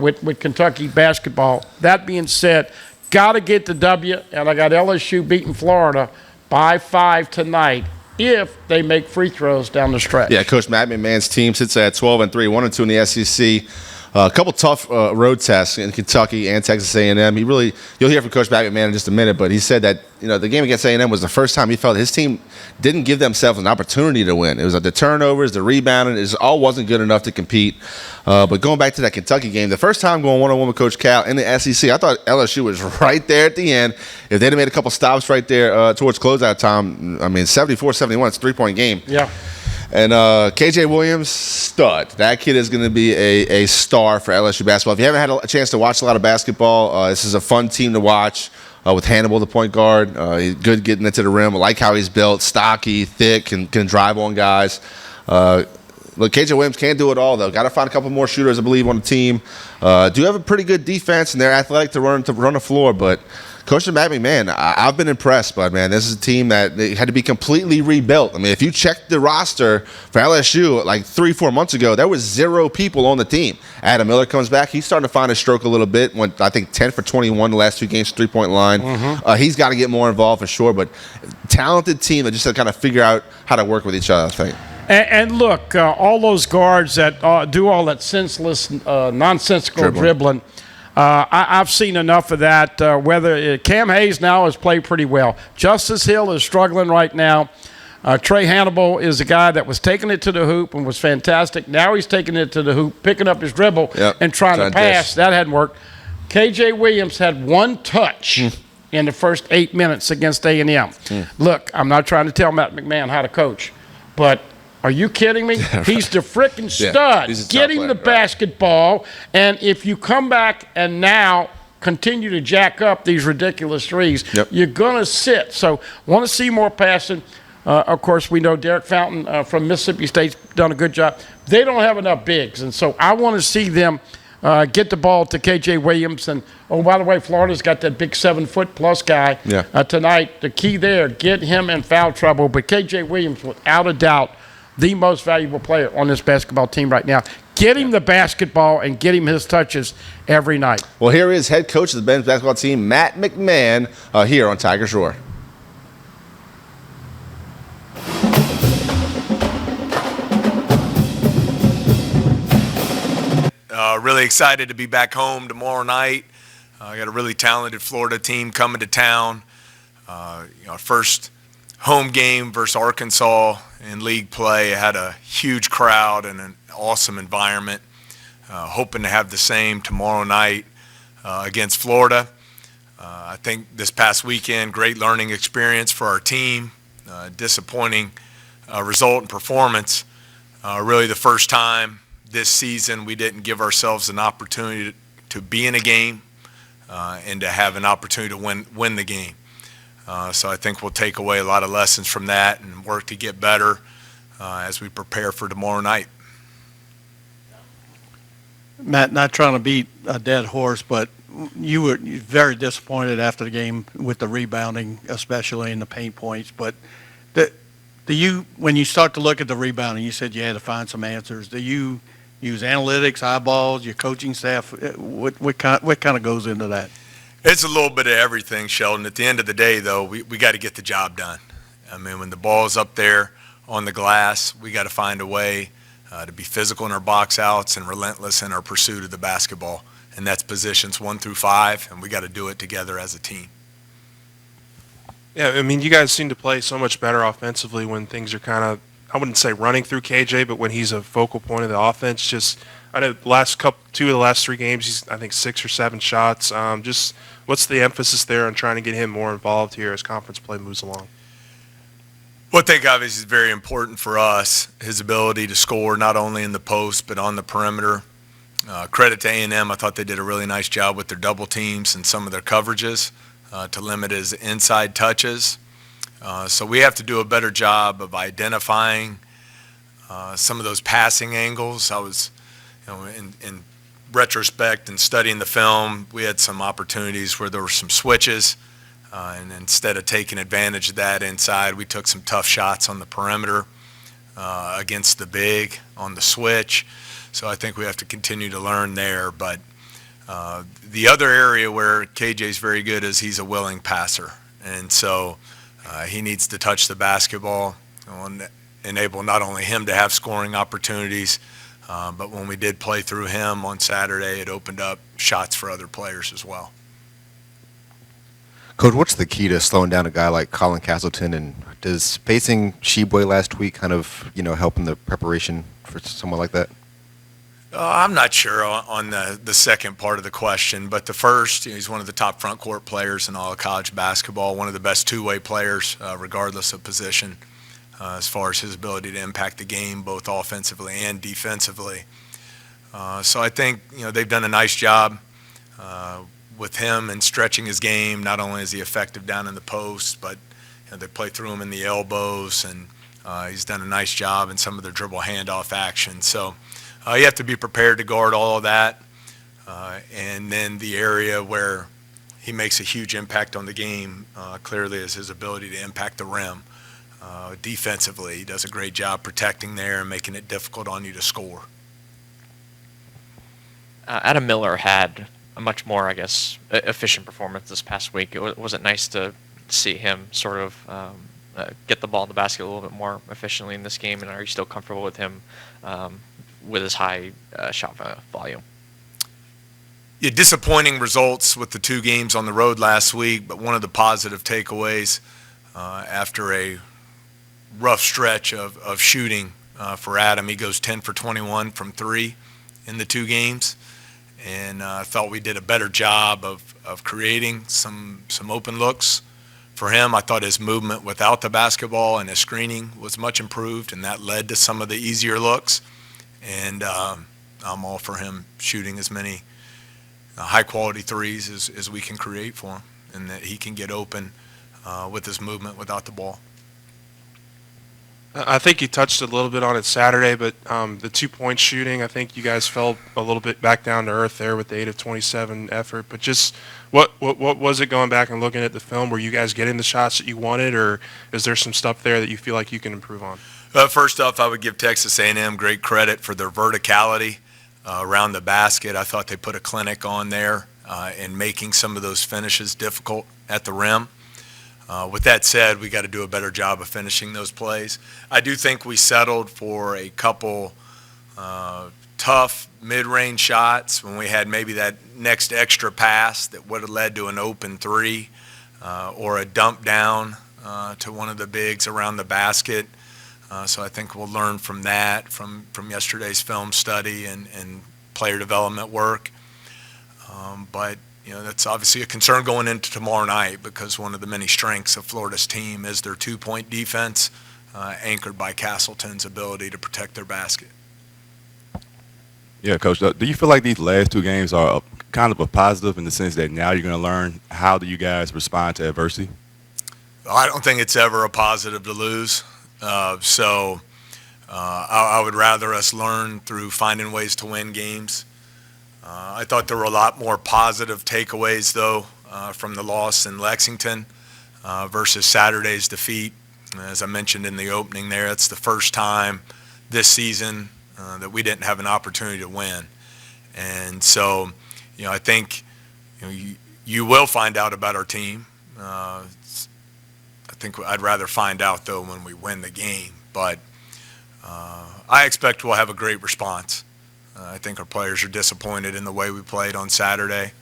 with Kentucky basketball? That being said, got to get the W, and I got LSU beating Florida by 5 tonight if they make free throws down the stretch. Yeah, Coach Matt McMahon's team sits at 12-3, 1-2 in the SEC. A couple tough road tests in Kentucky and Texas A&M. You'll hear from Coach Matt McMahon in just a minute, but he said that the game against A&M was the first time he felt his team didn't give themselves an opportunity to win. It was the turnovers, the rebounding, it all wasn't good enough to compete. But going back to that Kentucky game, the first time going one-on-one with Coach Cal in the SEC, I thought LSU was right there at the end. If they'd have made a couple stops right there towards closeout time, 74-71, it's a 3-point game. Yeah. And KJ Williams, stud. That kid is going to be a star for LSU basketball. If you haven't had a chance to watch a lot of basketball, this is a fun team to watch with Hannibal, the point guard. He's good getting it to the rim. I like how he's built, stocky, thick, and can drive on guys. Look, KJ Williams can't do it all, though. Got to find a couple more shooters, I believe, on the team. Do have a pretty good defense, and they're athletic to run the floor, but Coach Matt McMahon, I've been impressed, but, man, this is a team that they had to be completely rebuilt. I mean, if you check the roster for LSU like 3-4 months ago, there was 0 people on the team. Adam Miller comes back. He's starting to find his stroke a little bit. Went, I think, 10 for 21 the last 2 games, 3-point line. He's got to get more involved for sure, but talented team that just to kind of figure out how to work with each other, I think. And look, all those guards that do all that senseless, nonsensical dribbling, I've seen enough of that. Whether Cam Hayes now has played pretty well. Justice Hill is struggling right now. Trey Hannibal is a guy that was taking it to the hoop and was fantastic. Now he's taking it to the hoop, picking up his dribble and trying to pass. That hadn't worked. KJ Williams had 1 touch in the first 8 minutes against A&M. Look, I'm not trying to tell Matt McMahon how to coach, but are you kidding me? He's the freaking stud. Get him the basketball, and if you come back and now continue to jack up these ridiculous threes, you're going to sit. So want to see more passing. Of course, we know Derek Fountain from Mississippi State's done a good job. They don't have enough bigs, and so I want to see them get the ball to KJ Williams. And, oh, by the way, Florida's got that big 7-foot-plus guy tonight. The key there, get him in foul trouble. But KJ Williams, without a doubt, the most valuable player on this basketball team right now. Get him the basketball and get him his touches every night. Well, here is head coach of the men's basketball team, Matt McMahon, here on Tiger Shore. Really excited to be back home tomorrow night. I got a really talented Florida team coming to town. Our first home game versus Arkansas in league play had a huge crowd and an awesome environment. Hoping to have the same tomorrow night against Florida. I think this past weekend, great learning experience for our team. Disappointing result and performance. Really the first time this season we didn't give ourselves an opportunity to be in a game and to have an opportunity to win the game. So I think we'll take away a lot of lessons from that and work to get better as we prepare for tomorrow night. Matt, not trying to beat a dead horse, but you were very disappointed after the game with the rebounding, especially in the paint points. But when you start to look at the rebounding, you said you had to find some answers. Do you use analytics, eyeballs, your coaching staff? What kind of goes into that? It's a little bit of everything, Sheldon. At the end of the day, though, we got to get the job done. I mean, when the ball's up there on the glass, we got to find a way to be physical in our box outs and relentless in our pursuit of the basketball. And that's positions 1 through 5, and we got to do it together as a team. Yeah, I mean, you guys seem to play so much better offensively when things are kind of, I wouldn't say running through KJ, but when he's a focal point of the offense. Just, I know two of the last 3 games, he's, I think, 6 or 7 shots. Just what's the emphasis there on trying to get him more involved here as conference play moves along? Well, I think obviously is very important for us, his ability to score not only in the post but on the perimeter. Credit to A&M. I thought they did a really nice job with their double teams and some of their coverages to limit his inside touches. So we have to do a better job of identifying some of those passing angles. I was, in retrospect and studying the film, we had some opportunities where there were some switches. And instead of taking advantage of that inside, we took some tough shots on the perimeter against the big on the switch. So I think we have to continue to learn there. But the other area where KJ's very good is he's a willing passer. And so he needs to touch the basketball and enable not only him to have scoring opportunities, but when we did play through him on Saturday, it opened up shots for other players as well. Coach, what's the key to slowing down a guy like Colin Castleton, and does facing Sheboy last week kind of, help in the preparation for someone like that? I'm not sure on the second part of the question, but the first, he's one of the top front court players in all of college basketball, one of the best two-way players, regardless of position, as far as his ability to impact the game, both offensively and defensively. So I think, they've done a nice job with him and stretching his game. Not only is he effective down in the post, but they play through him in the elbows, and he's done a nice job in some of their dribble handoff action. So you have to be prepared to guard all of that. And then the area where he makes a huge impact on the game clearly is his ability to impact the rim. Defensively, he does a great job protecting there and making it difficult on you to score. Adam Miller had a much more, efficient performance this past week. Was it nice to see him sort of get the ball in the basket a little bit more efficiently in this game? And are you still comfortable with him with his high shot volume? Yeah, disappointing results with the 2 games on the road last week, but one of the positive takeaways after a rough stretch of shooting for Adam, he goes 10 for 21 from 3 in the 2 games. And I thought we did a better job of creating some open looks for him. I thought his movement without the basketball and his screening was much improved, and that led to some of the easier looks. And I'm all for him shooting as many high-quality threes as we can create for him, and that he can get open with his movement without the ball. I think you touched a little bit on it Saturday, but the 2-point shooting, I think you guys fell a little bit back down to earth there with the 8 of 27 effort. But just what was it going back and looking at the film? Were you guys getting the shots that you wanted, or is there some stuff there that you feel like you can improve on? First off, I would give Texas A&M great credit for their verticality around the basket. I thought they put a clinic on there in making some of those finishes difficult at the rim. With that said, we got to do a better job of finishing those plays. I do think we settled for a couple tough mid-range shots when we had maybe that next extra pass that would have led to an open three or a dump down to one of the bigs around the basket. So I think we'll learn from that, from yesterday's film study and player development work. But that's obviously a concern going into tomorrow night, because one of the many strengths of Florida's team is their two-point defense, anchored by Castleton's ability to protect their basket. Yeah, Coach, do you feel like these last two games are kind of a positive in the sense that now you're going to learn how do you guys respond to adversity? I don't think it's ever a positive to lose. So I would rather us learn through finding ways to win games. I thought there were a lot more positive takeaways, though, from the loss in Lexington versus Saturday's defeat. As I mentioned in the opening there, it's the first time this season that we didn't have an opportunity to win. And so, I think you will find out about our team. I think I'd rather find out, though, when we win the game. But I expect we'll have a great response. I think our players are disappointed in the way we played on Saturday,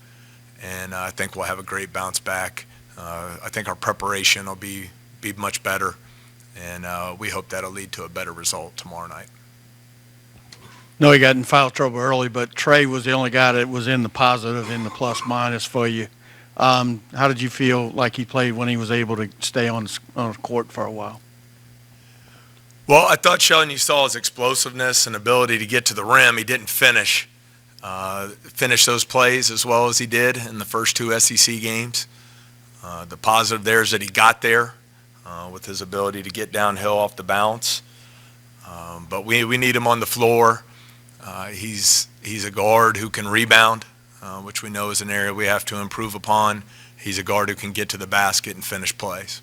and I think we'll have a great bounce back. I think our preparation will be much better, and we hope that'll lead to a better result tomorrow night. No, he got in foul trouble early, but Trey was the only guy that was in the positive, in the plus-minus for you. How did you feel like he played when he was able to stay on the court for a while? Well, I thought, Sheldon, you saw his explosiveness and ability to get to the rim. He didn't finish those plays as well as he did in the first two SEC games. The positive there is that he got there with his ability to get downhill off the bounce. But we need him on the floor. He's a guard who can rebound, which we know is an area we have to improve upon. He's a guard who can get to the basket and finish plays.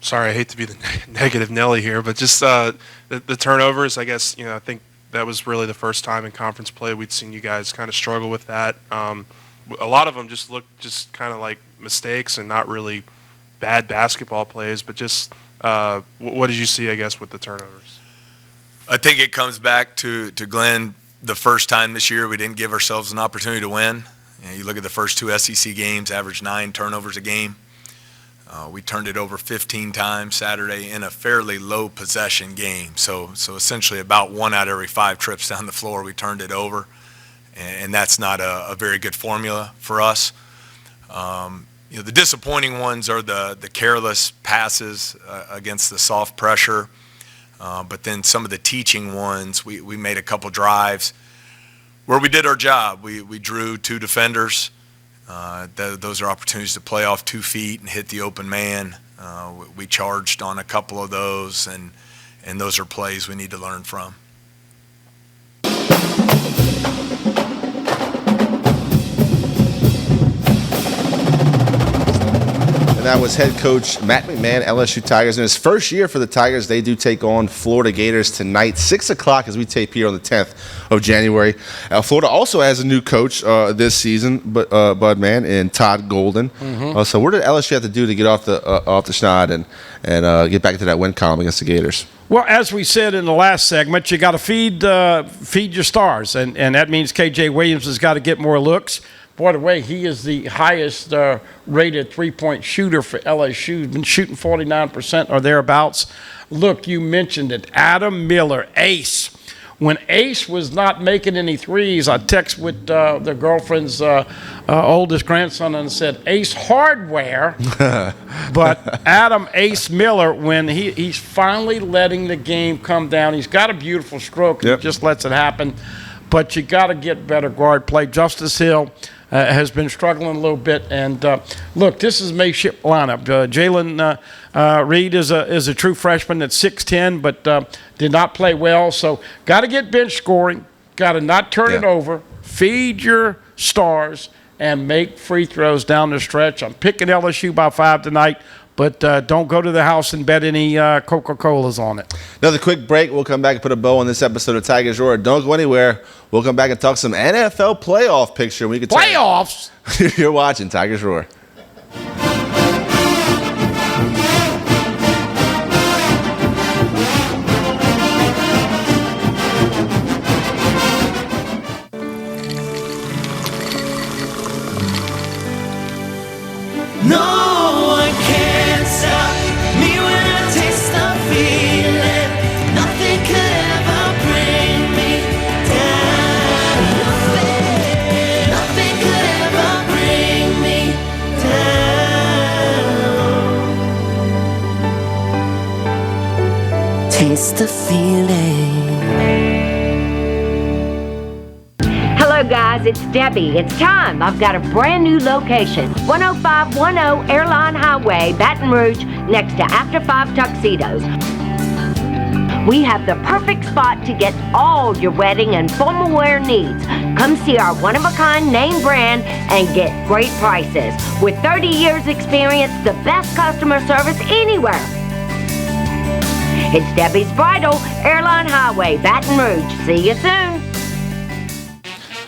Sorry, I hate to be the negative Nelly here, but just the turnovers, I guess, I think that was really the first time in conference play we'd seen you guys kind of struggle with that. A lot of them just looked just kind of like mistakes and not really bad basketball plays, but just what did you see, I guess, with the turnovers? I think it comes back to Glenn, the first time this year we didn't give ourselves an opportunity to win. You look at the first two SEC games, average 9 turnovers a game. We turned it over 15 times Saturday in a fairly low possession game. So essentially about 1 out of every 5 trips down the floor we turned it over. And that's not a very good formula for us. The disappointing ones are the careless passes against the soft pressure. But then some of the teaching ones, we made a couple drives where we did our job. We drew 2 defenders. Those are opportunities to play off 2 feet and hit the open man. We charged on a couple of those, and those are plays we need to learn from. And that was head coach Matt McMahon, LSU Tigers. In his first year for the Tigers, they do take on Florida Gators tonight, 6 o'clock as we tape here on the 10th of January. Florida also has a new coach this season, Bud Mann and Todd Golden. Mm-hmm. So what did LSU have to do to get off the schneid and get back into that win column against the Gators? Well, as we said in the last segment, you got to feed your stars, and that means KJ Williams has got to get more looks. By the way, he is the highest rated three-point shooter for LSU. He's been shooting 49% or thereabouts. Look, you mentioned it. Adam Miller, ace. When Ace was not making any threes, I texted with the girlfriend's oldest grandson and said, Ace Hardware. But Adam Ace Miller, when he's finally letting the game come down, he's got a beautiful stroke. Yep. He just lets it happen. But you got to get better guard play. Justice Hill has been struggling a little bit. And, look, this is makeshift lineup. Jalen Reed is a true freshman at 6'10", but did not play well. So got to get bench scoring. Got to not turn it over. Feed your stars and make free throws down the stretch. I'm picking LSU by 5 tonight. But don't go to the house and bet any Coca-Colas on it. Another quick break. We'll come back and put a bow on this episode of Tigers Roar. Don't go anywhere. We'll come back and talk some NFL playoff picture. Playoffs? You're watching Tigers Roar. miss the feeling. Hello guys, it's Debbie. It's time. I've got a brand new location. 10510 Airline Highway, Baton Rouge, next to After 5 Tuxedos. We have the perfect spot to get all your wedding and formal wear needs. Come see our one-of-a-kind name brand and get great prices. With 30 years experience, the best customer service anywhere. It's Debbie's Bridal, Airline Highway, Baton Rouge. See you soon.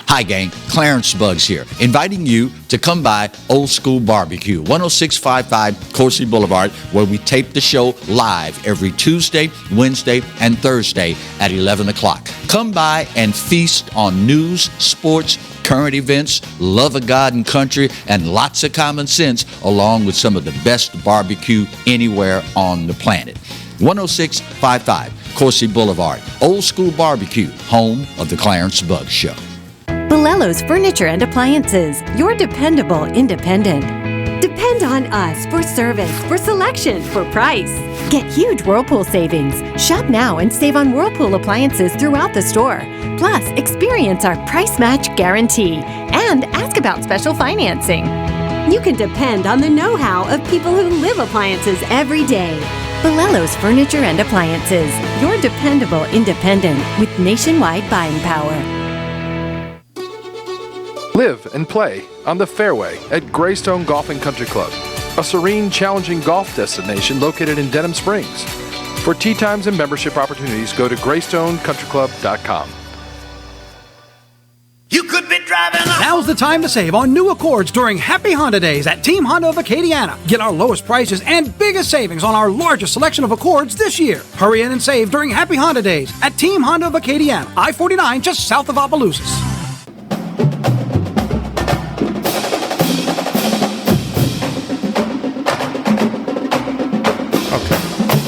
Hi gang, Clarence Buggs here, inviting you to come by Old School Barbecue, 10655 Coursey Boulevard, where we tape the show live every Tuesday, Wednesday, and Thursday at 11 o'clock. Come by and feast on news, sports, current events, love of God and country, and lots of common sense, along with some of the best barbecue anywhere on the planet. 10655 Coursey Boulevard, Old School Barbecue, home of the Clarence Buggs Show. Bolello's Furniture and Appliances, your dependable independent. Depend on us for service, for selection, for price. Get huge Whirlpool savings. Shop now and save on Whirlpool appliances throughout the store. Plus, experience our price match guarantee and ask about special financing. You can depend on the know-how of people who live appliances every day. Bolello's Furniture and Appliances, your dependable independent with nationwide buying power. Live and play on the fairway at Greystone Golf and Country Club, a serene, challenging golf destination located in Denham Springs. For tee times and membership opportunities, go to GreystonecountryClub.com. You could be driving. Now's the time to save on new Accords during Happy Honda Days at Team Honda of Acadiana. Get our lowest prices and biggest savings on our largest selection of Accords this year. Hurry in and save during Happy Honda Days at Team Honda of Acadiana, I-49 just south of Opelousas.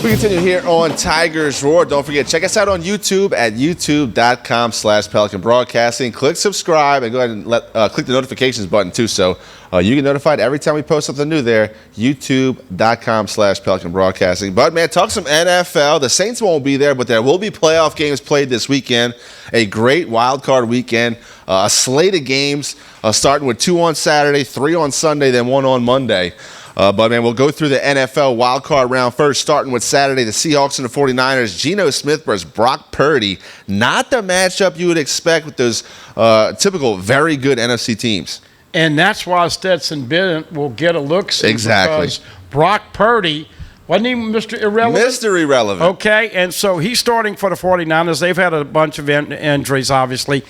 We continue here on Tigers Roar. Don't forget, check us out on YouTube at youtube.com/Pelican Broadcasting. Click subscribe and go ahead and click the notifications button too, so you get notified every time we post something new there. youtube.com/Pelican Broadcasting. But man, talk some NFL. The Saints won't be there, but there will be playoff games played this weekend. A great wild card weekend. A slate of games starting with 2 on Saturday, 3 on Sunday, then 1 on Monday. But, man, we'll go through the NFL wildcard round first, starting with Saturday, the Seahawks and the 49ers. Geno Smith versus Brock Purdy. Not the matchup you would expect with those typical very good NFC teams. And that's why Stetson Bennett will get a look. Exactly. Because Brock Purdy, wasn't he Mr. Irrelevant? Mr. Irrelevant. Okay, and so he's starting for the 49ers. They've had a bunch of injuries, obviously.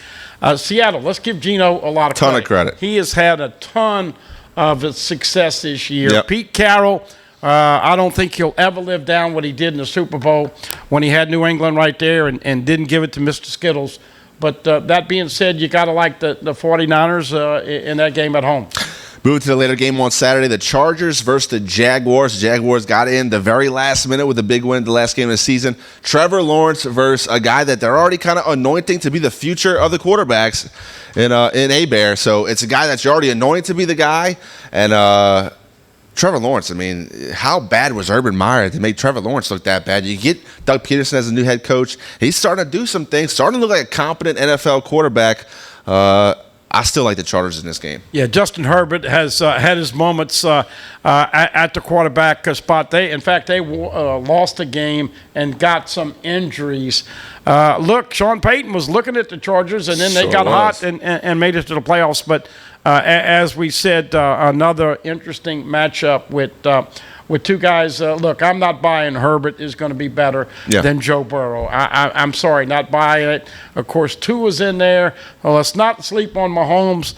Seattle, let's give Geno a lot of credit. Ton of credit. He has had a ton of success this year. Yep. Pete Carroll, I don't think he'll ever live down what he did in the Super Bowl when he had New England right there and didn't give it to Mr. Skittles. But that being said, you got to like the 49ers in that game at home. Moving to the later game on Saturday, the Chargers versus the Jaguars. The Jaguars got in the very last minute with a big win, the last game of the season. Trevor Lawrence versus a guy that they're already kind of anointing to be the future of the quarterbacks in Bear. So it's a guy that you're already anointed to be the guy. And Trevor Lawrence, I mean, how bad was Urban Meyer to make Trevor Lawrence look that bad? You get Doug Peterson as a new head coach. He's starting to do some things, starting to look like a competent NFL quarterback. I still like the Chargers in this game. Yeah, Justin Herbert has had his moments at the quarterback spot. They lost a game and got some injuries. Look, Sean Payton was looking at the Chargers, and then they got hot and made it to the playoffs. But as we said, another interesting matchup with two guys. Look, I'm not buying Herbert is going to be better than Joe Burrow. I'm sorry, not buying it. Of course, Tua's in there. Let's not sleep on Mahomes.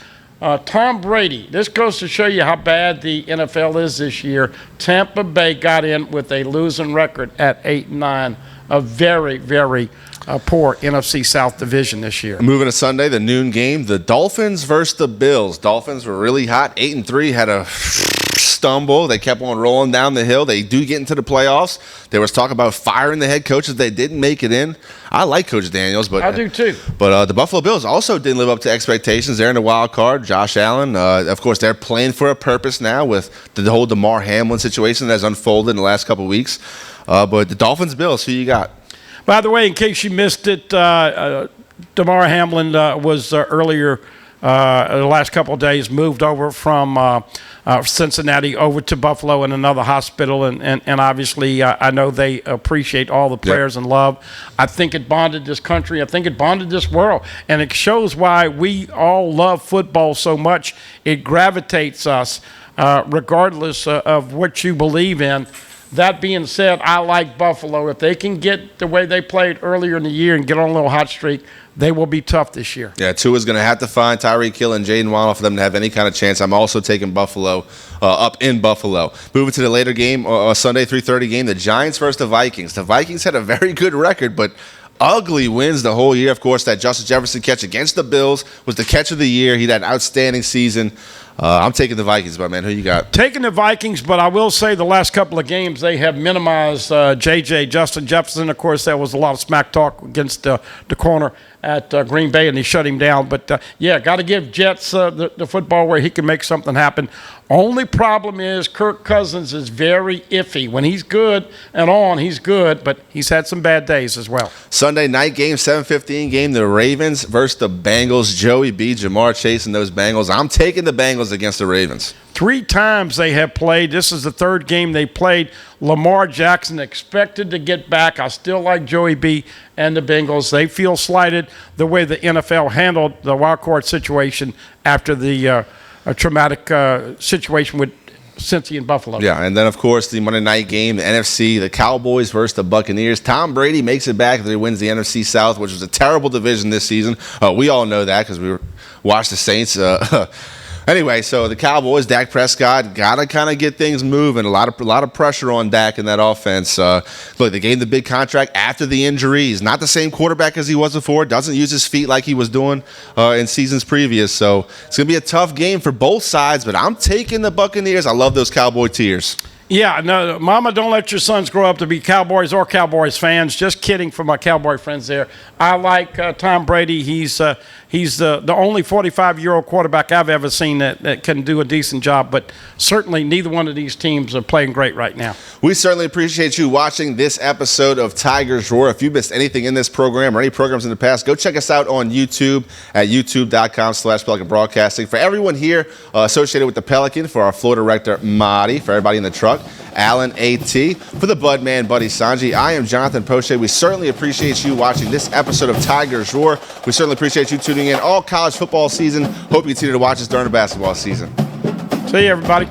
Tom Brady, this goes to show you how bad the NFL is this year. Tampa Bay got in with a losing record at 8-9. A very, very poor NFC South division this year. Moving to Sunday, the noon game, the Dolphins versus the Bills. Dolphins were really hot, 8-3, had a stumble. They kept on rolling down the hill. They do get into the playoffs. There was talk about firing the head coaches. They didn't make it in. I like Coach Daniels, but I do too. But the Buffalo Bills also didn't live up to expectations. They're in the wild card. Josh Allen, of course, they're playing for a purpose now with the whole DeMar Hamlin situation that has unfolded in the last couple of weeks. But the Dolphins, Bills, who you got? By the way, in case you missed it, Damar Hamlin was earlier the last couple of days moved over from Cincinnati over to Buffalo in another hospital, and obviously I know they appreciate all the prayers and love. I think it bonded this country. I think it bonded this world, and it shows why we all love football so much. It gravitates us regardless of what you believe in. That being said, I like Buffalo. If they can get the way they played earlier in the year and get on a little hot streak, they will be tough this year. Yeah, Tua's going to have to find Tyreek Hill and Jaden Waddle for them to have any kind of chance. I'm also taking Buffalo up in Buffalo. Moving to the later game, Sunday 3:30 game, the Giants versus the Vikings. The Vikings had a very good record, but ugly wins the whole year. Of course, that Justin Jefferson catch against the Bills was the catch of the year. He had an outstanding season. I'm taking the Vikings, my man. Who you got? Taking the Vikings, but I will say the last couple of games they have minimized Justin Jefferson. Of course, there was a lot of smack talk against the corner at Green Bay, and they shut him down. But, got to give Jets the football where he can make something happen. Only problem is Kirk Cousins is very iffy. When he's good and on, he's good, but he's had some bad days as well. Sunday night game, 7:15 game, the Ravens versus the Bengals. Joey B, Jamar Chase and those Bengals. I'm taking the Bengals against the Ravens. 3 times they have played. This is the 3rd game they played. Lamar Jackson expected to get back. I still like Joey B and the Bengals. They feel slighted the way the NFL handled the wild card situation after the traumatic situation with Cincy and Buffalo. Yeah, and then, of course, the Monday night game, the NFC, the Cowboys versus the Buccaneers. Tom Brady makes it back. He wins the NFC South, which was a terrible division this season. We all know that because we watched the Saints. Anyway, so the Cowboys, Dak Prescott, got to kind of get things moving. A lot of pressure on Dak in that offense. Look, they gave him the big contract after the injury. He's not the same quarterback as he was before. Doesn't use his feet like he was doing in seasons previous. So it's going to be a tough game for both sides, but I'm taking the Buccaneers. I love those Cowboy tears. Yeah, no, Mama, don't let your sons grow up to be Cowboys or Cowboys fans. Just kidding for my Cowboy friends there. I like Tom Brady. He's the only 45-year-old quarterback I've ever seen that can do a decent job, but certainly neither one of these teams are playing great right now. We certainly appreciate you watching this episode of Tigers Roar. If you missed anything in this program or any programs in the past, go check us out on YouTube at youtube.com/Pelican Broadcasting. For everyone here associated with the Pelican, for our floor director, Marty, for everybody in the truck, Alan A.T., for the Bud Man, Buddy Songy, I am Jonathan Poche. We certainly appreciate you watching this episode of Tigers Roar. We certainly appreciate you tuning in all college football season. Hope you continue to watch us during the basketball season. See you, everybody.